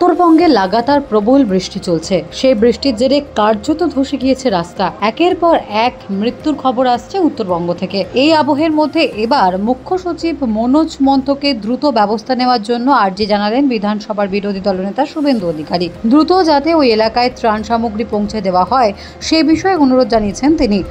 উত্তরবঙ্গে লাগাতার প্রবল বৃষ্টি চলছে। সেই বৃষ্টির জেরে কার্যত ধসে গিয়েছে রাস্তা। একের পর এক মৃত্যুর খবর আসছে উত্তরবঙ্গ থেকে। এই আবহের মধ্যে এবার মুখ্য সচিব মনোজ মন্থকে দ্রুত ব্যবস্থা নেওয়ার জন্য আর্জি জানালেন বিধানসভার বিরোধী দলনেতা শুভেন্দু অধিকারী। দ্রুত যাতে ওই এলাকায় ত্রাণ সামগ্রী পৌঁছে দেওয়া হয় সে বিষয়ে অনুরোধ জানিয়েছেন তিনি।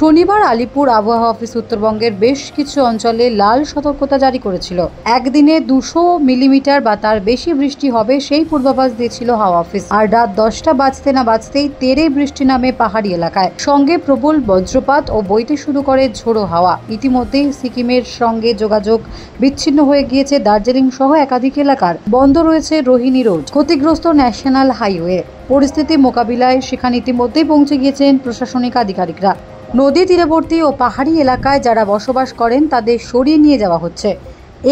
শনিবার আলিপুর আবহাওয়া অফিস উত্তরবঙ্গের বেশ কিছু অঞ্চলে লাল সতর্কতা জারি করেছিল। একদিনে 200 মিলিমিটার বা তার বেশি বৃষ্টি হবে সেই পূর্বাভাস দিয়েছিল হাওয়া অফিস। আর রাত 10টা বাজতে না বাজতেই তেড়ে বৃষ্টি নামে পাহাড়ি এলাকায়, সঙ্গে প্রবল বজ্রপাত ও বইতে শুরু করে ঝোড়ো হাওয়া। ইতিমধ্যেই সিকিমের সঙ্গে যোগাযোগ বিচ্ছিন্ন হয়ে গিয়েছে দার্জিলিং সহ একাধিক এলাকার। বন্ধ রয়েছে রোহিণী রোড, ক্ষতিগ্রস্ত ন্যাশনাল হাইওয়ে। পরিস্থিতি মোকাবিলায় সেখানে ইতিমধ্যেই পৌঁছে গিয়েছেন প্রশাসনিক আধিকারিকরা। নদী তীরবর্তী ও পাহাড়ি এলাকায় যারা বসবাস করেন তাদের সরিয়ে নিয়ে যাওয়া হচ্ছে।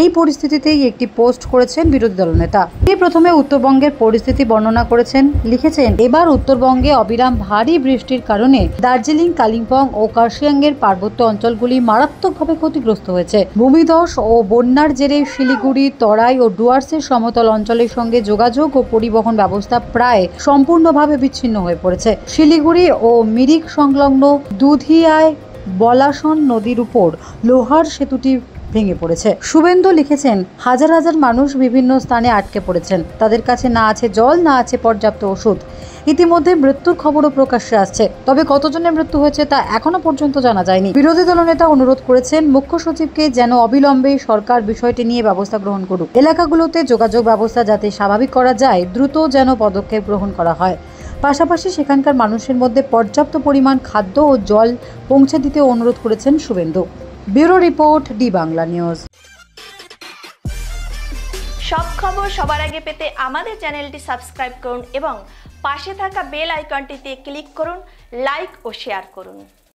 এই পরিস্থিতিতেই একটি পোস্ট করেছেন বিরোধী দলনেতা। তিনি প্রথমে উত্তরবঙ্গের পরিস্থিতি বর্ণনা করেছেন, লিখেছেন, এবার উত্তরবঙ্গে অবিরাম ভারী বৃষ্টির কারণে দার্জিলিং, কালিম্পং ও কার্শিয়াংয়ের পার্বত্য অঞ্চলগুলি মারাত্মকভাবে ক্ষতিগ্রস্ত হয়েছে। ভূমিধস ও বন্যার জেরে শিলিগুড়ি, তরাই ও ডুয়ার্সের সমতল অঞ্চলের সঙ্গে যোগাযোগ ও পরিবহন ব্যবস্থা প্রায় সম্পূর্ণভাবে বিচ্ছিন্ন হয়ে পড়েছে। শিলিগুড়ি ও মিরিক সংলগ্ন দুধিয়ায় বলাসন নদীর উপর লোহার সেতুটি ভেঙে পড়েছে। শুভেন্দু লিখেছেন, হাজার হাজার মানুষ বিভিন্ন স্থানে আটকে পড়েছেন। তাদের কাছে না আছে জল, না আছে পর্যাপ্ত ওষুধ। ইতিমধ্যে মৃত্যুর খবরও প্রকাশ্যে আসছে, তবে কতজনের মৃত্যু হয়েছে তা এখনো পর্যন্ত জানা যায়নি। বিরোধী দলনেতা অনুরোধ করেছেন মুখ্য সচিবকে যেন অবিলম্বে সরকার বিষয়টি নিয়ে ব্যবস্থা গ্রহণ করুক। এলাকাগুলোতে যোগাযোগ ব্যবস্থা যাতে স্বাভাবিক করা যায়, দ্রুত যেন পদক্ষেপ গ্রহণ করা হয়। পাশাপাশি সেখানকার মানুষের মধ্যে পর্যাপ্ত পরিমাণ খাদ্য ও জল পৌঁছে দিতে অনুরোধ করেছেন Suvendu. Bureau report, D Bangla news. সব খবর সবার আগে পেতে আমাদের চ্যানেলটি সাবস্ক্রাইব করুন এবং পাশে থাকা বেল আইকনটিতে ক্লিক করুন। লাইক ও শেয়ার করুন।